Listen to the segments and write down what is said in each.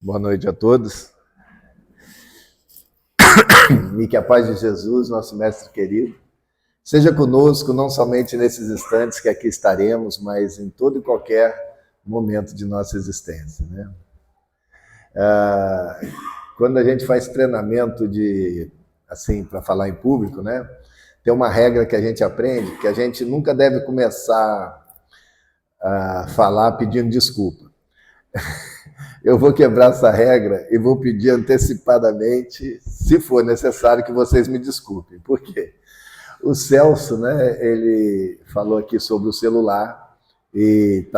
Boa noite a todos. E que a paz de Jesus, nosso mestre querido, seja conosco não somente nesses instantes que aqui estaremos, mas em todo e qualquer momento de nossa existência, né? Quando a gente faz treinamento assim, para falar em público, né? Tem uma regra que a gente aprende, que a gente nunca deve começar a falar pedindo desculpa. Eu vou quebrar essa regra e vou pedir antecipadamente, se for necessário, que vocês me desculpem. Por quê? O Celso, né, ele falou aqui sobre o celular, e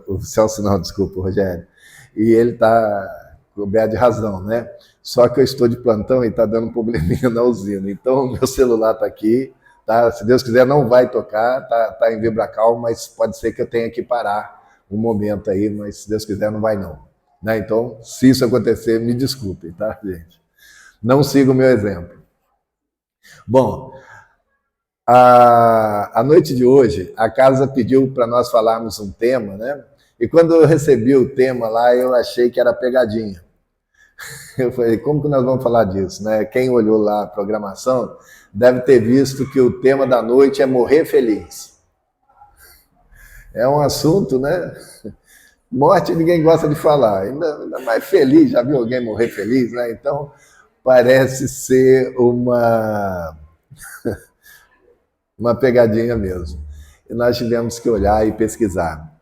o Celso não, desculpa, o Rogério, e ele está coberto de razão, né? Só que eu estou de plantão e está dando um probleminha na usina, então o meu celular está aqui, tá? Se Deus quiser não vai tocar, tá em vibracal, mas pode ser que eu tenha que parar um momento aí, mas se Deus quiser não vai não. Né? Então, se isso acontecer, me desculpem, tá, gente? Não siga o meu exemplo. Bom, a noite de hoje, a casa pediu para nós falarmos um tema, né? E quando eu recebi o tema lá, eu achei que era pegadinha. Eu falei, como que nós vamos falar disso, né? Quem olhou lá a programação deve ter visto que o tema da noite é morrer feliz. É um assunto, né? Morte ninguém gosta de falar, ainda mais feliz, já viu alguém morrer feliz, né? Então, parece ser uma pegadinha mesmo. E nós tivemos que olhar e pesquisar.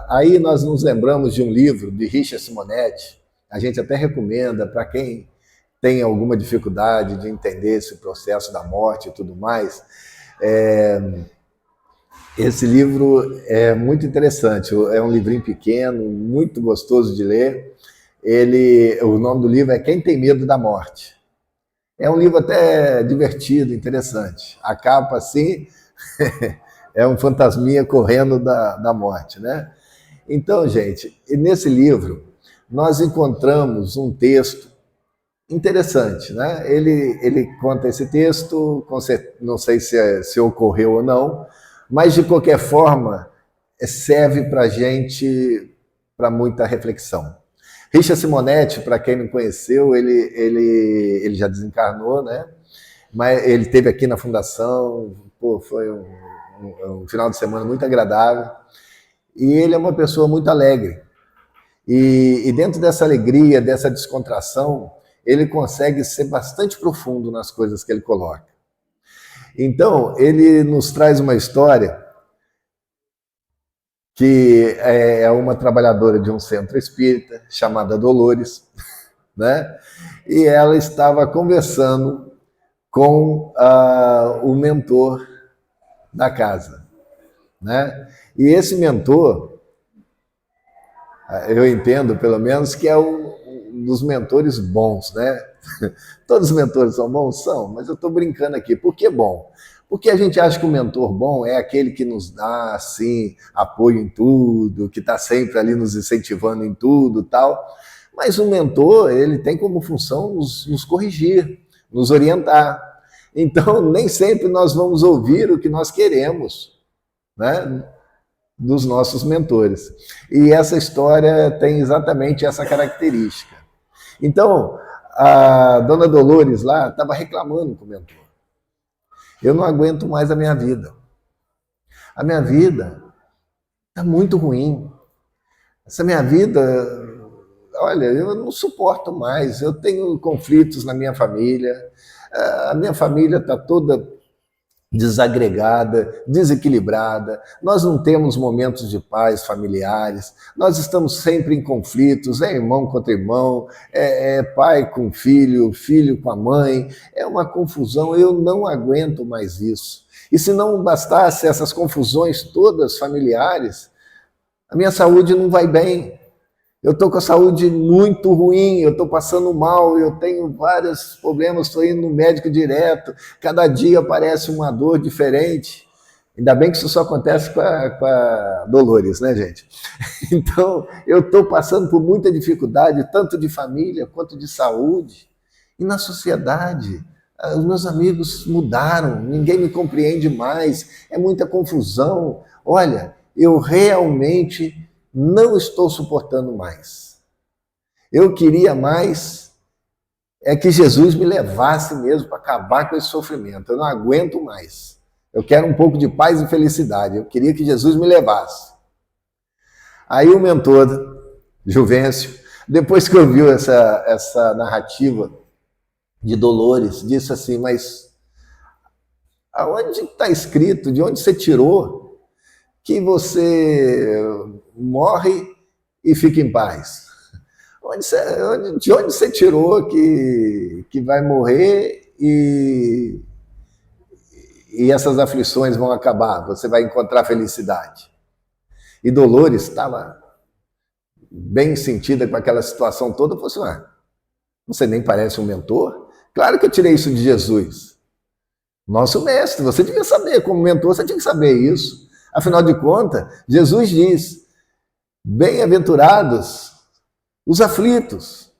Aí nós nos lembramos de um livro de Richard Simonetti, a gente até recomenda para quem tem alguma dificuldade de entender esse processo da morte e tudo mais. Esse livro é muito interessante, é um livrinho pequeno, muito gostoso de ler. O nome do livro é Quem Tem Medo da Morte. É um livro até divertido, interessante. A capa, assim, é um fantasminha correndo da morte, né? Então, gente, nesse livro, nós encontramos um texto interessante, né? Ele conta esse texto, não sei se ocorreu ou não, mas, de qualquer forma, serve para a gente, para muita reflexão. Richard Simonetti, para quem não conheceu, ele já desencarnou, né? Mas ele esteve aqui na Fundação, foi um final de semana muito agradável. E ele é uma pessoa muito alegre. E dentro dessa alegria, dessa descontração, ele consegue ser bastante profundo nas coisas que ele coloca. Então, ele nos traz uma história que é uma trabalhadora de um centro espírita chamada Dolores, né? E ela estava conversando com o mentor da casa, né? E esse mentor, eu entendo pelo menos que é um dos mentores bons, né? Todos os mentores são bons? São, mas eu estou brincando aqui. Por que bom? Porque a gente acha que o mentor bom é aquele que nos dá, assim, apoio em tudo, que está sempre ali nos incentivando em tudo, tal. Mas o mentor, ele tem como função nos corrigir, nos orientar. Então, nem sempre nós vamos ouvir o que nós queremos, né, dos nossos mentores. E essa história tem exatamente essa característica. Então, a dona Dolores lá estava reclamando com o mentor. Eu não aguento mais a minha vida. A minha vida está muito ruim. Essa minha vida, olha, eu não suporto mais. Eu tenho conflitos na minha família. A minha família está toda desagregada, desequilibrada, nós não temos momentos de paz familiares, nós estamos sempre em conflitos, é irmão contra irmão, é pai com filho, filho com a mãe, é uma confusão, eu não aguento mais isso. E se não bastasse essas confusões todas familiares, a minha saúde não vai bem. Eu estou com a saúde muito ruim, eu estou passando mal, eu tenho vários problemas, estou indo no médico direto, cada dia aparece uma dor diferente. Ainda bem que isso só acontece com a Dolores, né, gente? Então, eu estou passando por muita dificuldade, tanto de família quanto de saúde. E na sociedade, os meus amigos mudaram, ninguém me compreende mais, é muita confusão. Olha, eu realmente não estou suportando mais. Eu queria mais é que Jesus me levasse mesmo para acabar com esse sofrimento. Eu não aguento mais. Eu quero um pouco de paz e felicidade. Eu queria que Jesus me levasse. Aí o mentor, Juvencio, depois que ouviu essa narrativa de Dolores, disse assim, mas aonde está escrito, de onde você tirou que você morre e fica em paz? De onde você tirou que vai morrer e essas aflições vão acabar, você vai encontrar felicidade? E Dolores estava bem sentida com aquela situação toda, falou assim, você nem parece um mentor? Claro que eu tirei isso de Jesus. Nosso mestre, você devia saber, como mentor, você tinha que saber isso. Afinal de contas, Jesus diz, bem-aventurados os aflitos.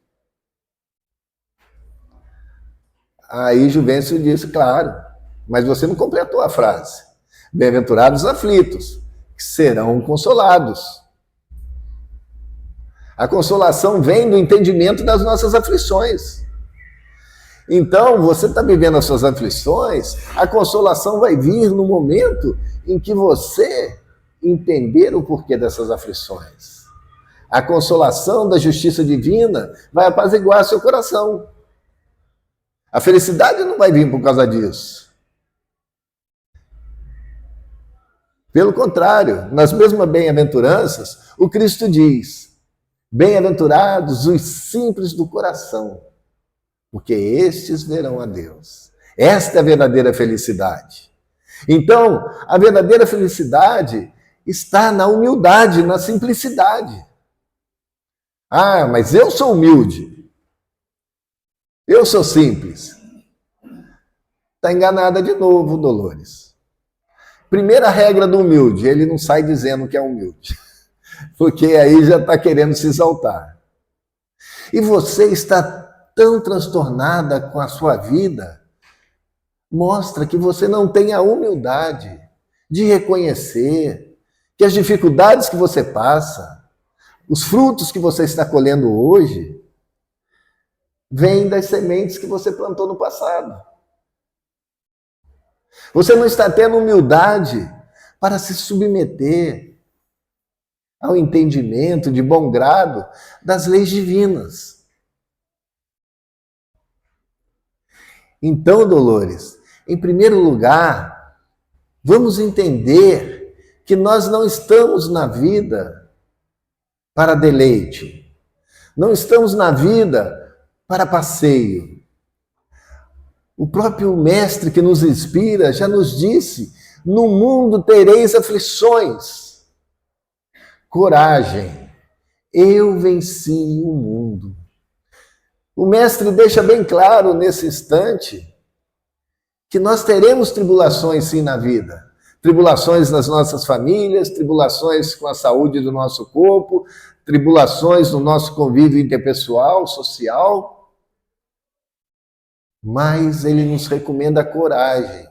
Aí Juvencio disse, claro, mas você não completou a frase. Bem-aventurados os aflitos, que serão consolados. A consolação vem do entendimento das nossas aflições. Então, você está vivendo as suas aflições, a consolação vai vir no momento em que você entender o porquê dessas aflições. A consolação da justiça divina vai apaziguar seu coração. A felicidade não vai vir por causa disso. Pelo contrário, nas mesmas bem-aventuranças, o Cristo diz, bem-aventurados os simples do coração, porque estes verão a Deus. Esta é a verdadeira felicidade. Então, a verdadeira felicidade está na humildade, na simplicidade. Ah, mas eu sou humilde. Eu sou simples. Está enganada de novo, Dolores. Primeira regra do humilde, ele não sai dizendo que é humilde, porque aí já está querendo se exaltar. E você está tão transtornada com a sua vida, mostra que você não tem a humildade de reconhecer que as dificuldades que você passa, os frutos que você está colhendo hoje, vêm das sementes que você plantou no passado. Você não está tendo humildade para se submeter ao entendimento de bom grado das leis divinas. Então, Dolores, em primeiro lugar, vamos entender que nós não estamos na vida para deleite, não estamos na vida para passeio. O próprio Mestre que nos inspira já nos disse, no mundo tereis aflições. Coragem, eu venci o mundo. O Mestre deixa bem claro nesse instante que nós teremos tribulações sim na vida. Tribulações nas nossas famílias, tribulações com a saúde do nosso corpo, tribulações no nosso convívio interpessoal, social. Mas ele nos recomenda a coragem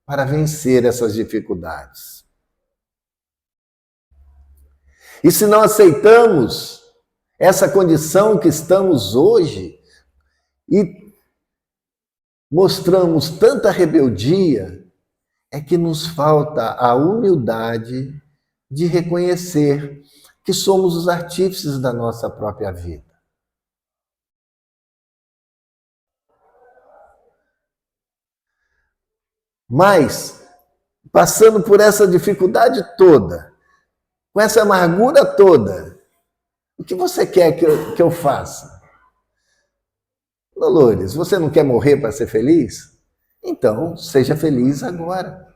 para vencer essas dificuldades. E se não aceitamos essa condição que estamos hoje e mostramos tanta rebeldia, é que nos falta a humildade de reconhecer que somos os artífices da nossa própria vida. Mas, passando por essa dificuldade toda, com essa amargura toda, o que você quer que eu faça? Dolores, você não quer morrer para ser feliz? Então, seja feliz agora.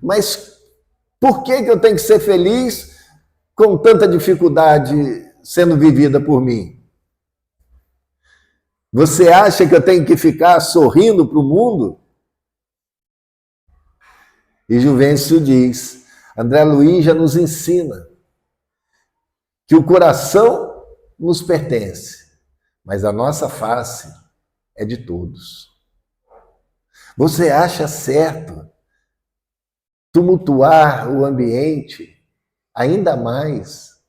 Mas por que eu tenho que ser feliz com tanta dificuldade sendo vivida por mim? Você acha que eu tenho que ficar sorrindo para o mundo? E Juvencio diz, André Luiz já nos ensina que o coração nos pertence, mas a nossa face é de todos. Você acha certo tumultuar o ambiente, ainda mais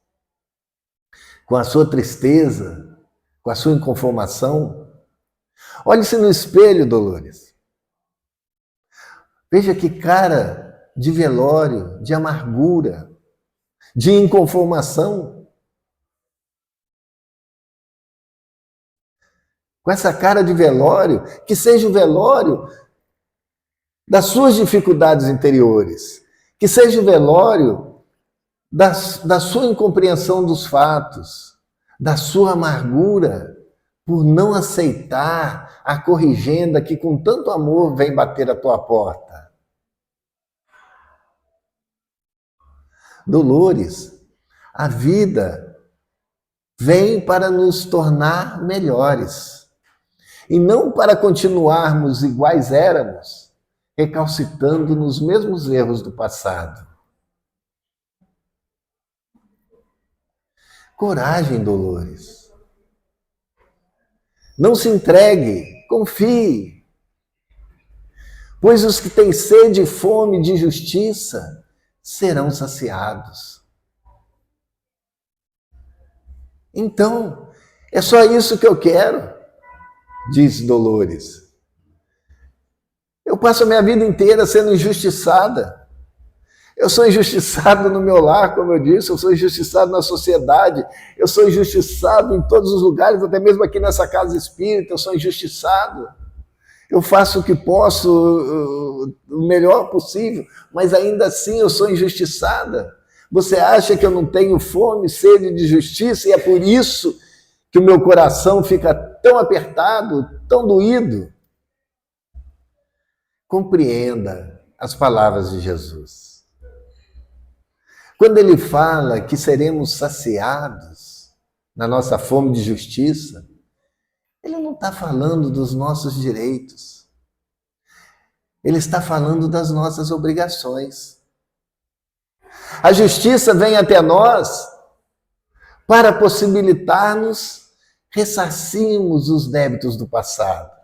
com a sua tristeza, com a sua inconformação. Olhe-se no espelho, Dolores. Veja que cara de velório, de amargura, de inconformação. Com essa cara de velório, que seja o velório das suas dificuldades interiores, que seja o velório da sua incompreensão dos fatos, da sua amargura por não aceitar a corrigenda que com tanto amor vem bater a tua porta. Dolores, a vida vem para nos tornar melhores. E não para continuarmos iguais éramos, recalcitrando nos mesmos erros do passado. Coragem, Dolores. Não se entregue, confie. Pois os que têm sede e fome de justiça serão saciados. Então, é só isso que eu quero. Diz Dolores. Eu passo a minha vida inteira sendo injustiçada. Eu sou injustiçado no meu lar, como eu disse, eu sou injustiçado na sociedade, eu sou injustiçado em todos os lugares, até mesmo aqui nessa casa espírita, eu sou injustiçado. Eu faço o que posso, o melhor possível, mas ainda assim eu sou injustiçada. Você acha que eu não tenho fome, sede de justiça e é por isso que o meu coração fica tão apertado, tão doído? Compreenda as palavras de Jesus. Quando ele fala que seremos saciados na nossa fome de justiça, ele não está falando dos nossos direitos. Ele está falando das nossas obrigações. A justiça vem até nós para possibilitar-nos ressarcirmos os débitos do passado.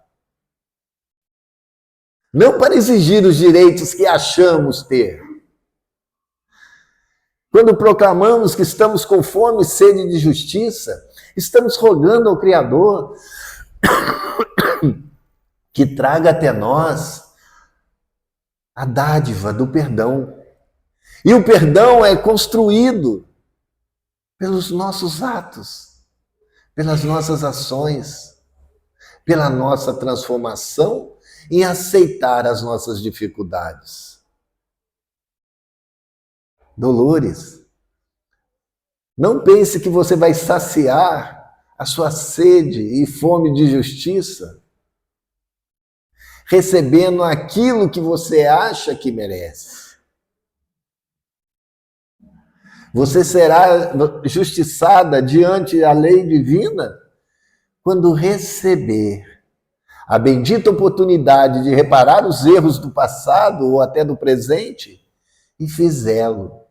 Não para exigir os direitos que achamos ter. Quando proclamamos que estamos com fome e sede de justiça, estamos rogando ao Criador que traga até nós a dádiva do perdão. E o perdão é construído pelos nossos atos, pelas nossas ações, pela nossa transformação em aceitar as nossas dificuldades. Dolores, não pense que você vai saciar a sua sede e fome de justiça recebendo aquilo que você acha que merece. Você será justiçada diante da lei divina quando receber a bendita oportunidade de reparar os erros do passado ou até do presente e fizê-lo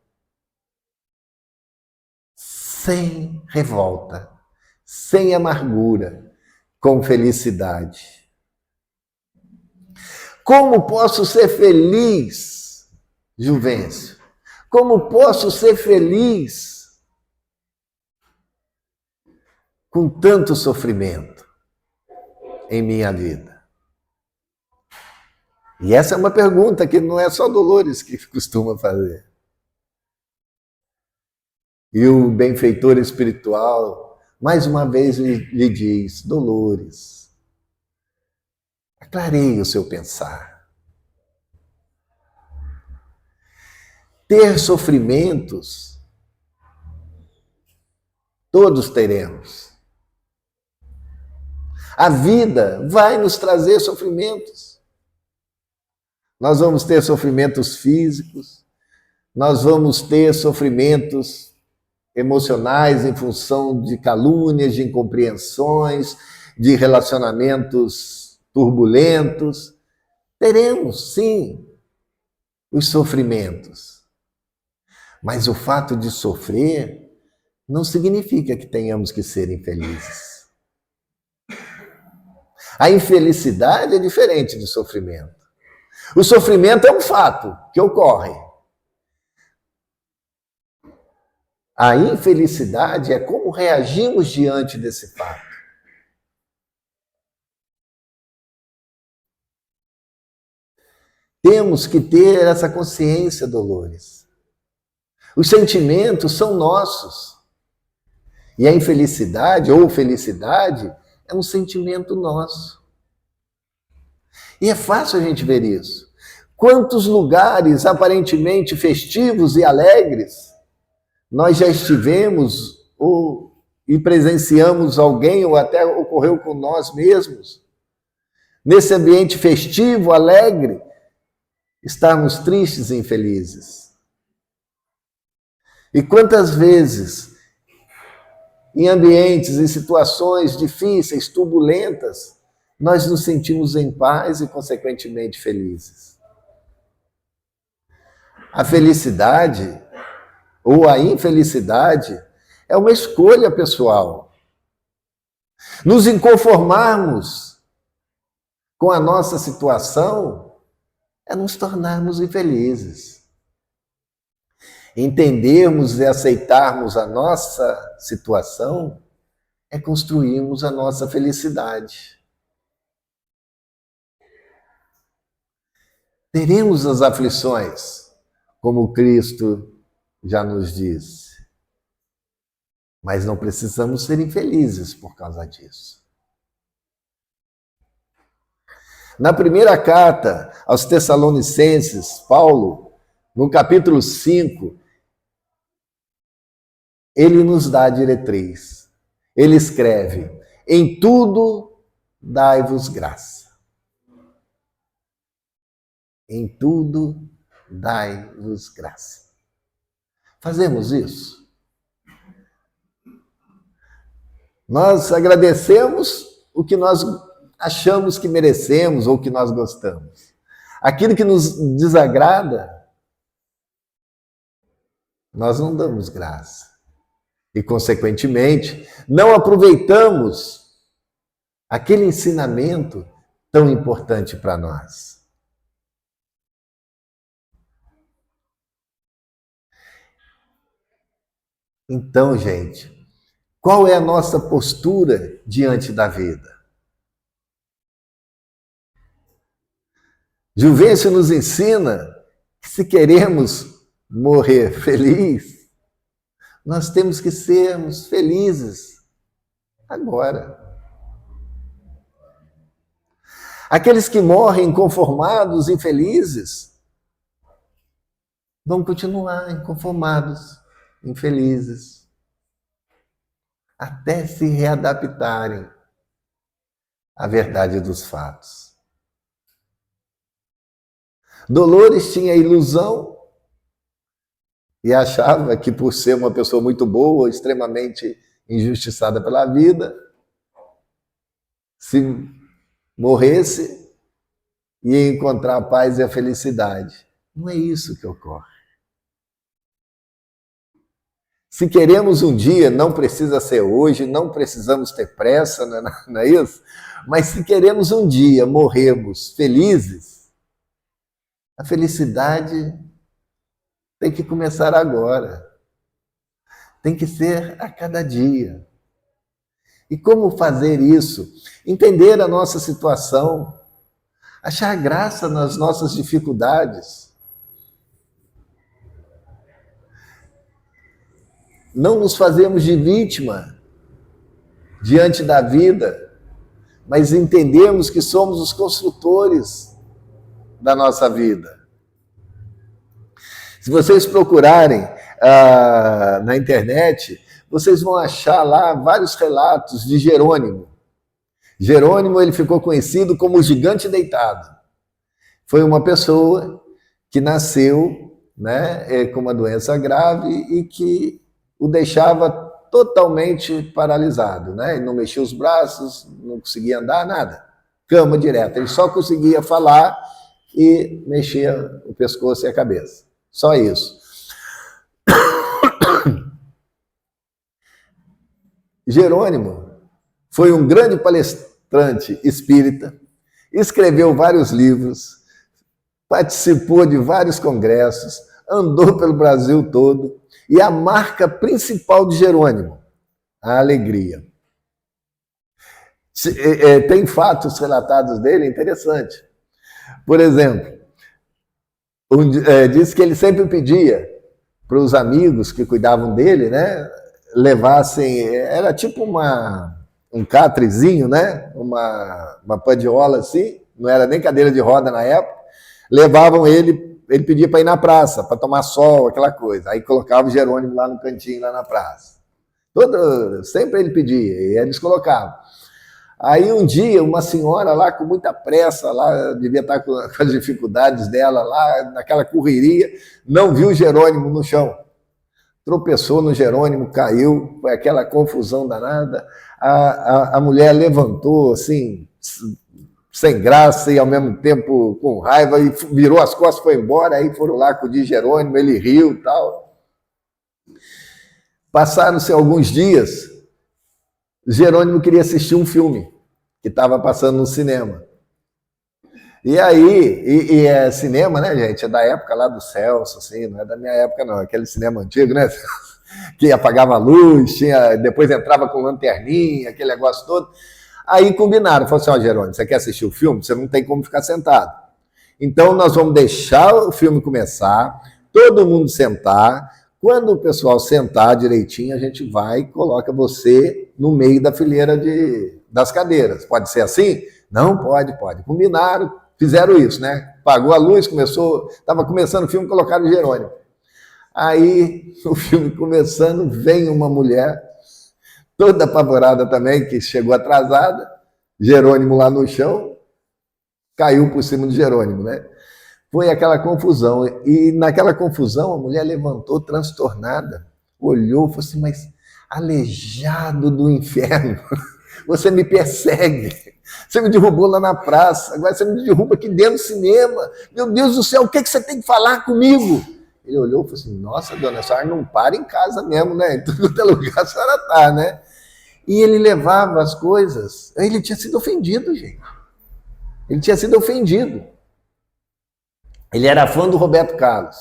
sem revolta, sem amargura, com felicidade. Como posso ser feliz, Juvencio? Como posso ser feliz com tanto sofrimento em minha vida? E essa é uma pergunta que não é só Dolores que costuma fazer. E o benfeitor espiritual, mais uma vez, lhe diz: Dolores, aclareie o seu pensar. Ter sofrimentos, todos teremos. A vida vai nos trazer sofrimentos. Nós vamos ter sofrimentos físicos, nós vamos ter sofrimentos emocionais em função de calúnias, de incompreensões, de relacionamentos turbulentos. Teremos, sim, os sofrimentos. Mas o fato de sofrer não significa que tenhamos que ser infelizes. A infelicidade é diferente do sofrimento. O sofrimento é um fato que ocorre. A infelicidade é como reagimos diante desse fato. Temos que ter essa consciência, Dolores. Os sentimentos são nossos. E a infelicidade ou felicidade é um sentimento nosso. E é fácil a gente ver isso. Quantos lugares aparentemente festivos e alegres nós já estivemos e presenciamos alguém, ou até ocorreu com nós mesmos, nesse ambiente festivo, alegre, estarmos tristes e infelizes. E quantas vezes, em ambientes, em situações difíceis, turbulentas, nós nos sentimos em paz e, consequentemente, felizes. A felicidade ou a infelicidade é uma escolha pessoal. Nos inconformarmos com a nossa situação é nos tornarmos infelizes. Entendermos e aceitarmos a nossa situação é construirmos a nossa felicidade. Teremos as aflições, como Cristo já nos diz. Mas não precisamos ser infelizes por causa disso. Na primeira carta aos Tessalonicenses, Paulo, no capítulo 5, ele nos dá a diretriz. Ele escreve: em tudo dai-vos graça. Em tudo dai-vos graça. Fazemos isso? Nós agradecemos o que nós achamos que merecemos ou que nós gostamos. Aquilo que nos desagrada, nós não damos graça. E, consequentemente, não aproveitamos aquele ensinamento tão importante para nós. Então, gente, qual é a nossa postura diante da vida? Juvencio nos ensina que se queremos morrer feliz, nós temos que sermos felizes agora. Aqueles que morrem inconformados, infelizes, vão continuar inconformados, infelizes, até se readaptarem à verdade dos fatos. Dolores tinha a ilusão e achava que, por ser uma pessoa muito boa, extremamente injustiçada pela vida, se morresse, ia encontrar a paz e a felicidade. Não é isso que ocorre. Se queremos um dia, não precisa ser hoje, não precisamos ter pressa, não é isso? Mas se queremos um dia morrermos felizes, a felicidade tem que começar agora. Tem que ser a cada dia. E como fazer isso? Entender a nossa situação, achar graça nas nossas dificuldades. Não nos fazemos de vítima diante da vida, mas entendemos que somos os construtores da nossa vida. Se vocês procurarem na internet, vocês vão achar lá vários relatos de Jerônimo. Jerônimo, ele ficou conhecido como o gigante deitado. Foi uma pessoa que nasceu, né, com uma doença grave e que o deixava totalmente paralisado, né? Ele não mexia os braços, não conseguia andar, nada. Cama direto. Ele só conseguia falar e mexia o pescoço e a cabeça. Só isso. Jerônimo foi um grande palestrante espírita, escreveu vários livros, participou de vários congressos, andou pelo Brasil todo, E a marca principal de Jerônimo, a alegria. Tem fatos relatados dele interessantes. Por exemplo, diz que ele sempre pedia para os amigos que cuidavam dele, né, levassem, era tipo um catrezinho, né, uma padiola assim, não era nem cadeira de roda na época, levavam ele pedia para ir na praça, para tomar sol, aquela coisa. Aí colocava o Jerônimo lá no cantinho, lá na praça. Sempre ele pedia, e eles colocavam. Aí um dia, uma senhora lá com muita pressa, lá devia estar com as dificuldades dela lá, naquela correria, não viu o Jerônimo no chão. Tropeçou no Jerônimo, caiu, foi aquela confusão danada. A mulher levantou, assim, sem graça e ao mesmo tempo com raiva, e virou as costas, foi embora, aí foram lá acudir Jerônimo, ele riu e tal. Passaram-se alguns dias, Jerônimo queria assistir um filme que estava passando no cinema. E aí, é cinema, né, gente? É da época lá do Celso, assim, não é da minha época, não. Aquele cinema antigo, né? Que apagava a luz, depois entrava com lanterninha, aquele negócio todo. Aí combinaram, falaram assim, ó, Jerônimo, você quer assistir o filme? Você não tem como ficar sentado. Então nós vamos deixar o filme começar, todo mundo sentar. Quando o pessoal sentar direitinho, a gente vai e coloca você no meio da fileira das cadeiras. Pode ser assim? Não, pode. Combinaram, fizeram isso, né? Apagou a luz, estava começando o filme, colocaram o Jerônimo. Aí, o filme começando, vem uma mulher, toda apavorada também, que chegou atrasada, Jerônimo lá no chão, caiu por cima do Jerônimo, né? Foi aquela confusão. E naquela confusão, a mulher levantou transtornada, olhou e falou assim, mas aleijado do inferno, você me persegue, você me derrubou lá na praça, agora você me derruba aqui dentro do cinema, meu Deus do céu, o que você tem que falar comigo? Ele olhou e falou assim, nossa, dona, a senhora não para em casa mesmo, né? Em todo lugar a senhora está, né? E ele levava as coisas, ele tinha sido ofendido, gente. Ele tinha sido ofendido. Ele era fã do Roberto Carlos.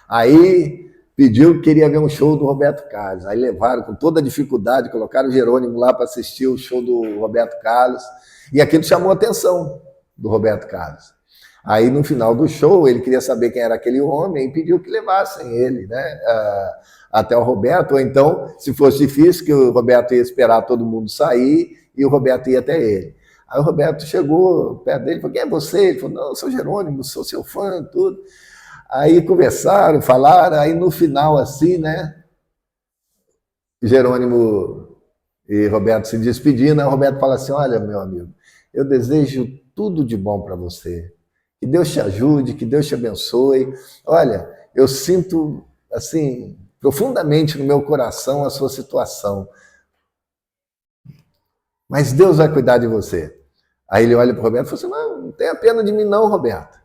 Aí pediu que queria ver um show do Roberto Carlos. Aí levaram com toda a dificuldade, colocaram o Jerônimo lá para assistir o show do Roberto Carlos. E aquilo chamou a atenção do Roberto Carlos. Aí no final do show ele queria saber quem era aquele homem e pediu que levassem ele, né, até o Roberto. Ou então, se fosse difícil, que o Roberto ia esperar todo mundo sair e o Roberto ia até ele. Aí o Roberto chegou perto dele e falou, quem é você? Ele falou, não, eu sou Jerônimo, sou seu fã, tudo. Aí conversaram, falaram, aí no final assim, né, Jerônimo e Roberto se despedindo, aí o Roberto fala assim, olha, meu amigo, eu desejo tudo de bom para você, que Deus te ajude, que Deus te abençoe. Olha, eu sinto, assim, profundamente no meu coração a sua situação, mas Deus vai cuidar de você. Aí ele olha para o Roberto e fala assim, não tenha pena de mim não, Roberto.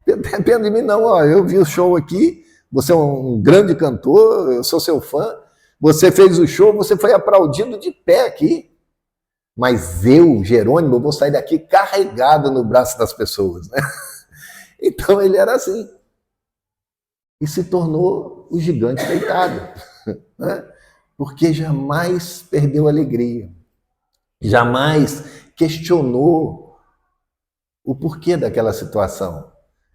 Não tenha pena de mim não, ó, eu vi o show aqui, você é um grande cantor, eu sou seu fã, você fez o show, você foi aplaudido de pé aqui. Mas eu, Jerônimo, vou sair daqui carregado no braço das pessoas, né? Então ele era assim. E se tornou o gigante deitado, né? Porque jamais perdeu a alegria. Jamais questionou o porquê daquela situação.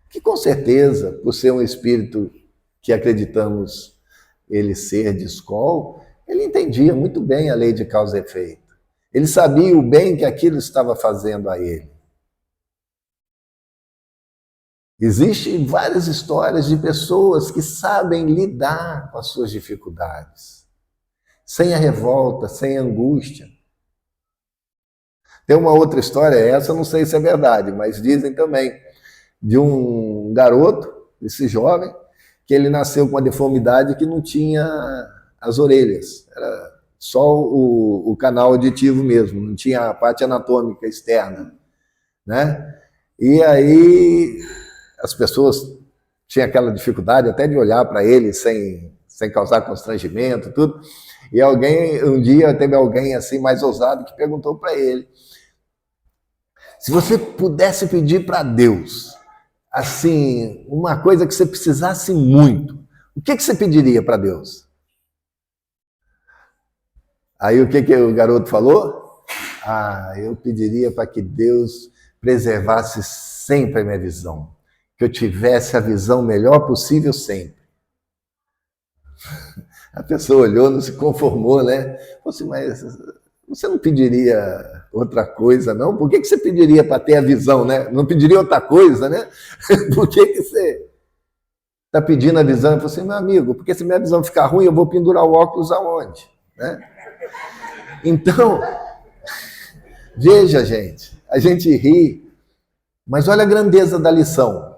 Que com certeza, por ser um espírito que acreditamos ele ser de escola, ele entendia muito bem a lei de causa e efeito. Ele sabia o bem que aquilo estava fazendo a ele. Existem várias histórias de pessoas que sabem lidar com as suas dificuldades, sem a revolta, sem a angústia. Tem uma outra história, essa eu não sei se é verdade, mas dizem também, de um garoto, esse jovem, que ele nasceu com uma deformidade que não tinha as orelhas, era só o canal auditivo mesmo, não tinha a parte anatômica externa, né? E aí as pessoas tinham aquela dificuldade até de olhar para ele sem causar constrangimento, tudo. E um dia teve alguém assim mais ousado que perguntou para ele, se você pudesse pedir para Deus, assim, uma coisa que você precisasse muito, O que você pediria para Deus? Aí o que o garoto falou? Ah, eu pediria para que Deus preservasse sempre a minha visão. Que eu tivesse a visão melhor possível sempre. A pessoa olhou, não se conformou, né? Falou assim, mas você não pediria outra coisa, não? Por que você pediria para ter a visão, né? Não pediria outra coisa, né? Por que você está pedindo a visão? Eu falei assim, meu amigo, porque se minha visão ficar ruim, eu vou pendurar o óculos aonde? Né? Então, veja, gente, a gente ri, mas olha a grandeza da lição.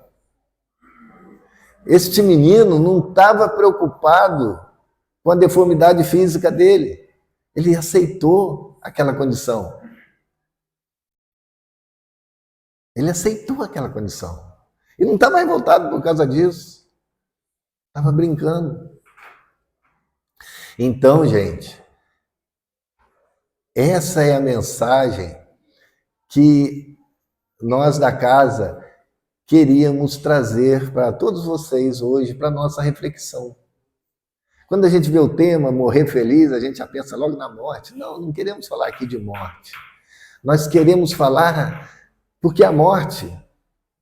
Este menino não estava preocupado com a deformidade física dele. Ele aceitou aquela condição. Ele aceitou aquela condição. E não estava revoltado por causa disso. Estava brincando. Então, gente, essa é a mensagem que nós da casa queríamos trazer para todos vocês hoje, para a nossa reflexão. Quando a gente vê o tema morrer feliz, a gente já pensa logo na morte. Não, não queremos falar aqui de morte. Nós queremos falar porque a morte,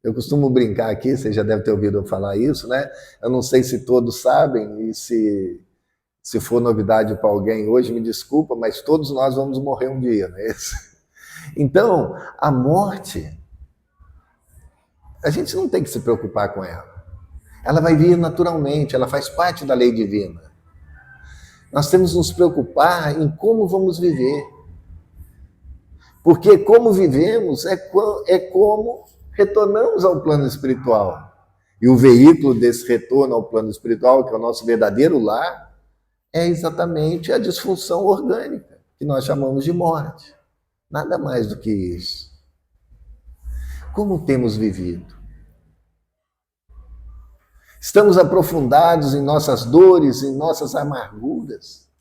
eu costumo brincar aqui, você já deve ter ouvido eu falar isso, né? Eu não sei se todos sabem, e se for novidade para alguém hoje, me desculpa, mas todos nós vamos morrer um dia, não é isso? Então, a morte, a gente não tem que se preocupar com ela. Ela vai vir naturalmente, ela faz parte da lei divina. Nós temos que nos preocupar em como vamos viver. Porque como vivemos é como retornamos ao plano espiritual. E o veículo desse retorno ao plano espiritual, que é o nosso verdadeiro lar, é exatamente a disfunção orgânica, que nós chamamos de morte. Nada mais do que isso. Como temos vivido? Estamos aprofundados em nossas dores, em nossas amarguras.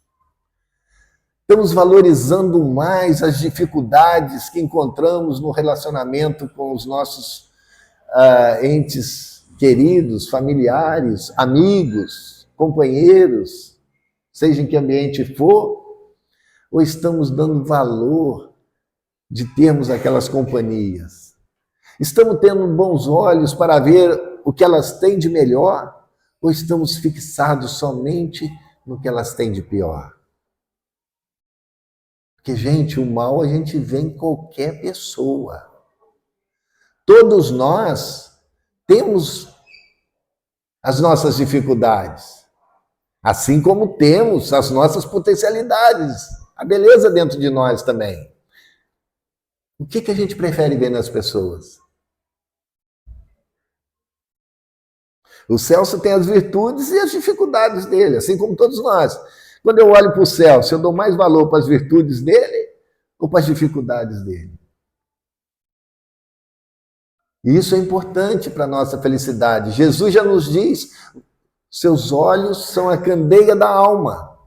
Estamos valorizando mais as dificuldades que encontramos no relacionamento com os nossos entes queridos, familiares, amigos, companheiros, seja em que ambiente for, ou estamos dando valor de termos aquelas companhias? Estamos tendo bons olhos para ver o que elas têm de melhor, ou estamos fixados somente no que elas têm de pior? Porque, gente, o mal a gente vê em qualquer pessoa. Todos nós temos as nossas dificuldades, assim como temos as nossas potencialidades, a beleza dentro de nós também. O que a gente prefere ver nas pessoas? O Celso tem as virtudes e as dificuldades dele, assim como todos nós. Quando eu olho para o Celso, eu dou mais valor para as virtudes dele ou para as dificuldades dele? E isso é importante para a nossa felicidade. Jesus já nos diz, seus olhos são a candeia da alma.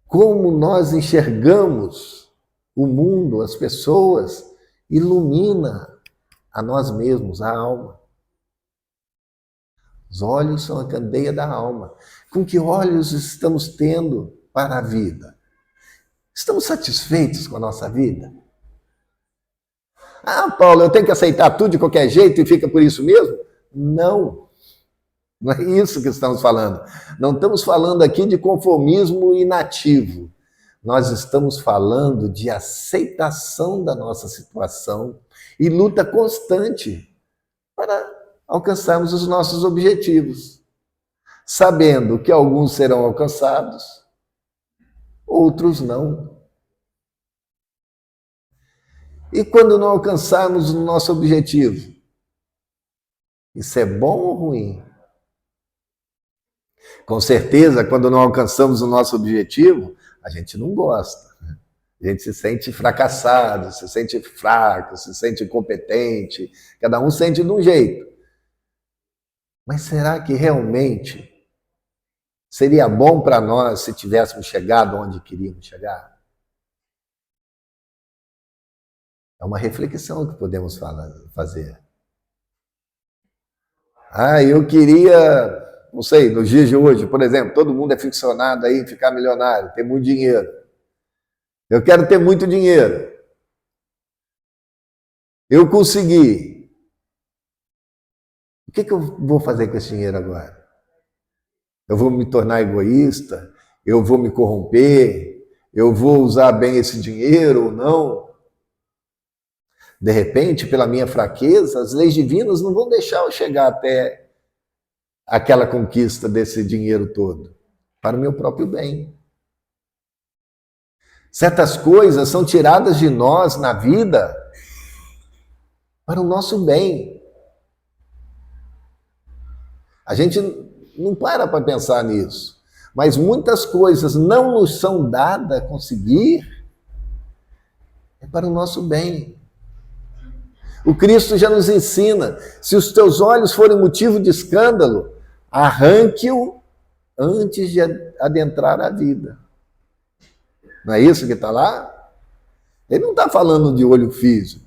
Como nós enxergamos o mundo, as pessoas, ilumina a nós mesmos, a alma. Os olhos são a candeia da alma. Com que olhos estamos tendo para a vida? Estamos satisfeitos com a nossa vida? Ah, Paulo, eu tenho que aceitar tudo de qualquer jeito e fica por isso mesmo? Não. Não é isso que estamos falando. Não estamos falando aqui de conformismo inativo. Nós estamos falando de aceitação da nossa situação e luta constante para alcançarmos os nossos objetivos, sabendo que alguns serão alcançados, outros não. E quando não alcançarmos o nosso objetivo? Isso é bom ou ruim? Com certeza, quando não alcançamos o nosso objetivo, a gente não gosta. A gente se sente fracassado, se sente fraco, se sente incompetente. Cada um sente de um jeito. Mas será que realmente seria bom para nós se tivéssemos chegado onde queríamos chegar? É uma reflexão que podemos fazer. Eu queria, não sei, nos dias de hoje, por exemplo, todo mundo é ficcionado aí em ficar milionário, ter muito dinheiro. Eu quero ter muito dinheiro. Eu consegui. O que eu vou fazer com esse dinheiro agora? Eu vou me tornar egoísta? Eu vou me corromper? Eu vou usar bem esse dinheiro ou não? De repente, pela minha fraqueza, as leis divinas não vão deixar eu chegar até aquela conquista desse dinheiro todo, para o meu próprio bem. Certas coisas são tiradas de nós na vida para o nosso bem. A gente não para pensar nisso. Mas muitas coisas não nos são dadas a conseguir é para o nosso bem. O Cristo já nos ensina, se os teus olhos forem motivo de escândalo, arranque-o antes de adentrar a vida. Não é isso que está lá? Ele não está falando de olho físico,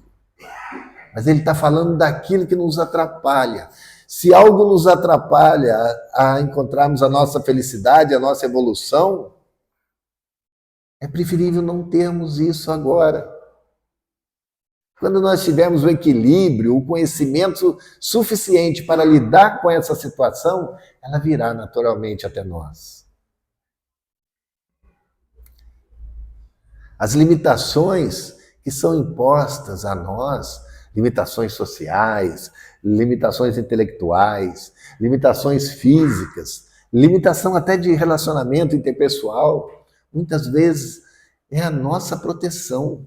mas ele está falando daquilo que nos atrapalha. Se algo nos atrapalha a encontrarmos a nossa felicidade, a nossa evolução, é preferível não termos isso agora. Quando nós tivermos o equilíbrio, o conhecimento suficiente para lidar com essa situação, ela virá naturalmente até nós. As limitações que são impostas a nós, limitações sociais, limitações intelectuais, limitações físicas, limitação até de relacionamento interpessoal, muitas vezes é a nossa proteção.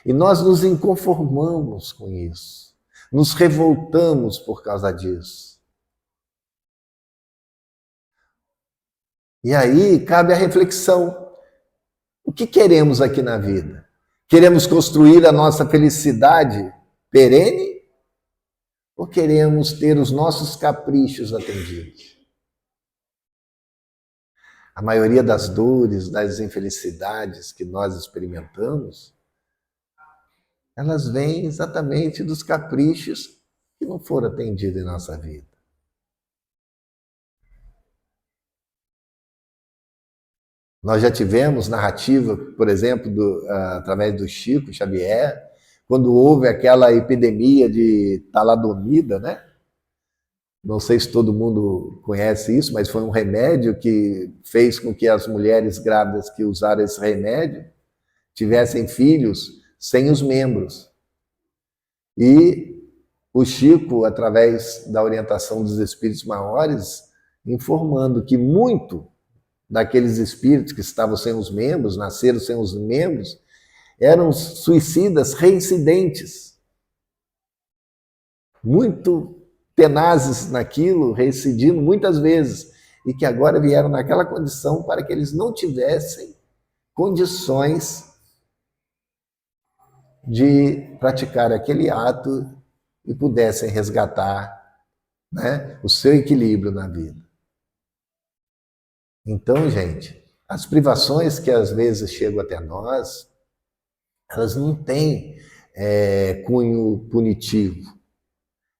E nós nos inconformamos com isso, nos revoltamos por causa disso. E aí cabe a reflexão. O que queremos aqui na vida? Queremos construir a nossa felicidade perene? Ou queremos ter os nossos caprichos atendidos? A maioria das dores, das infelicidades que nós experimentamos, elas vêm exatamente dos caprichos que não foram atendidos em nossa vida. Nós já tivemos narrativa, por exemplo, através do Chico Xavier, quando houve aquela epidemia de talidomida, né? Não sei se todo mundo conhece isso, mas foi um remédio que fez com que as mulheres grávidas que usaram esse remédio tivessem filhos sem os membros. E o Chico, através da orientação dos espíritos maiores, informando que muito daqueles espíritos que estavam sem os membros, nasceram sem os membros, eram suicidas reincidentes. Muito tenazes naquilo, reincidindo muitas vezes, e que agora vieram naquela condição para que eles não tivessem condições de praticar aquele ato e pudessem resgatar, né, o seu equilíbrio na vida. Então, gente, as privações que às vezes chegam até nós, elas não têm cunho punitivo,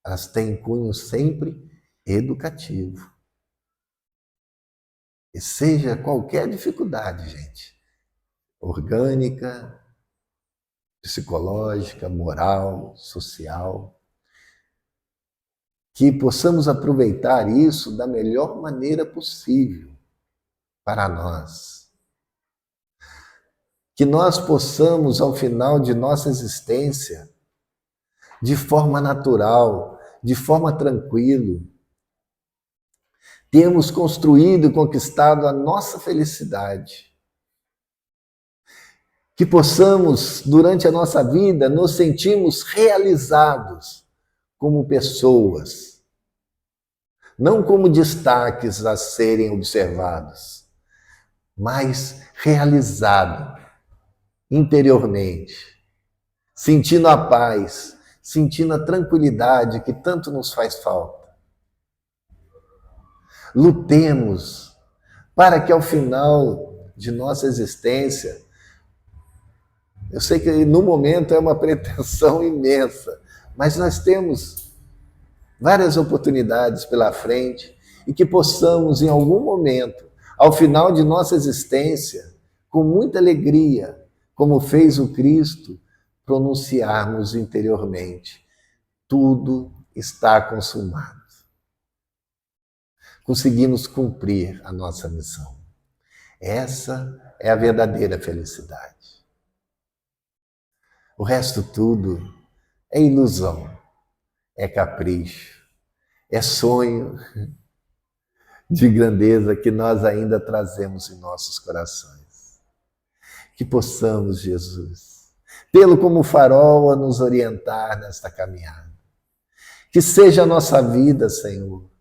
elas têm cunho sempre educativo. E seja qualquer dificuldade, gente, orgânica, psicológica, moral, social, que possamos aproveitar isso da melhor maneira possível para nós. Que nós possamos, ao final de nossa existência, de forma natural, de forma tranquila, termos construído e conquistado a nossa felicidade. Que possamos, durante a nossa vida, nos sentirmos realizados como pessoas, não como destaques a serem observados, mas realizado interiormente, sentindo a paz, sentindo a tranquilidade que tanto nos faz falta. Lutemos para que ao final de nossa existência, eu sei que no momento é uma pretensão imensa, mas nós temos várias oportunidades pela frente e que possamos, em algum momento, ao final de nossa existência, com muita alegria, como fez o Cristo, pronunciarmos interiormente: tudo está consumado. Conseguimos cumprir a nossa missão. Essa é a verdadeira felicidade. O resto tudo é ilusão, é capricho, é sonho de grandeza que nós ainda trazemos em nossos corações. Que possamos, Jesus, tê-lo como farol a nos orientar nesta caminhada. Que seja a nossa vida, Senhor,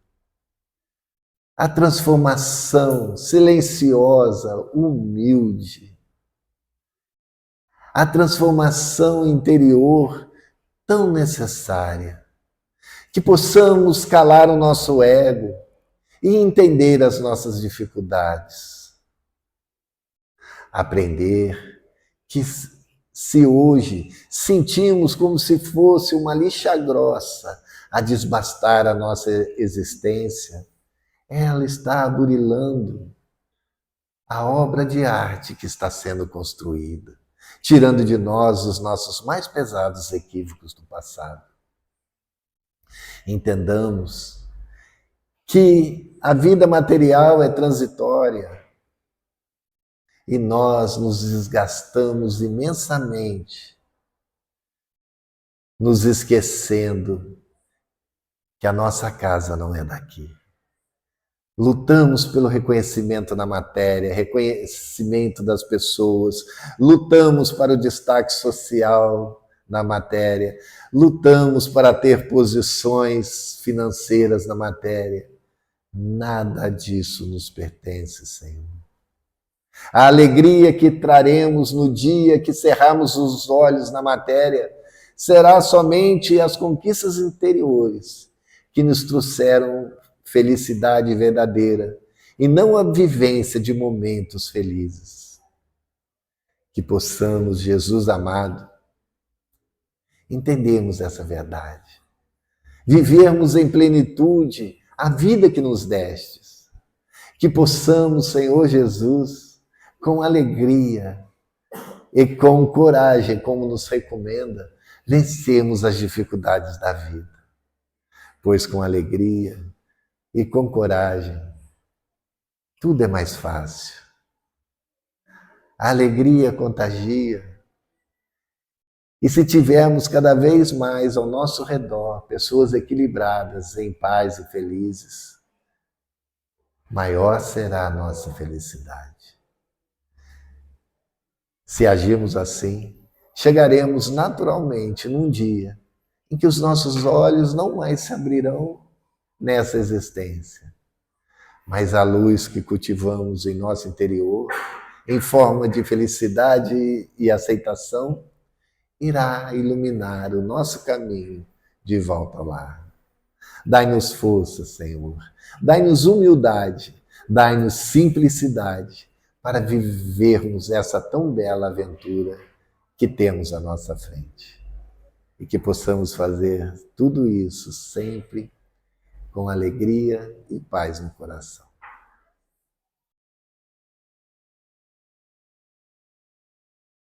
a transformação silenciosa, humilde, a transformação interior tão necessária. Que possamos calar o nosso ego e entender as nossas dificuldades. Aprender que se hoje sentimos como se fosse uma lixa grossa a desbastar a nossa existência, ela está aburilando a obra de arte que está sendo construída, tirando de nós os nossos mais pesados equívocos do passado. Entendamos que a vida material é transitória e nós nos desgastamos imensamente, nos esquecendo que a nossa casa não é daqui. Lutamos pelo reconhecimento na matéria, reconhecimento das pessoas, lutamos para o destaque social na matéria, lutamos para ter posições financeiras na matéria. Nada disso nos pertence, Senhor. A alegria que traremos no dia que cerrarmos os olhos na matéria será somente as conquistas interiores que nos trouxeram felicidade verdadeira e não a vivência de momentos felizes. Que possamos, Jesus amado, entendermos essa verdade, vivermos em plenitude a vida que nos destes. Que possamos, Senhor Jesus, com alegria e com coragem, como nos recomenda, vencermos as dificuldades da vida. Pois com alegria e com coragem, tudo é mais fácil. A alegria contagia. E se tivermos cada vez mais ao nosso redor pessoas equilibradas, em paz e felizes, maior será a nossa felicidade. Se agirmos assim, chegaremos naturalmente num dia em que os nossos olhos não mais se abrirão nessa existência, mas a luz que cultivamos em nosso interior, em forma de felicidade e aceitação, irá iluminar o nosso caminho de volta ao lar. Dai-nos força, Senhor. Dai-nos humildade. Dai-nos simplicidade para vivermos essa tão bela aventura que temos à nossa frente. E que possamos fazer tudo isso sempre com alegria e paz no coração.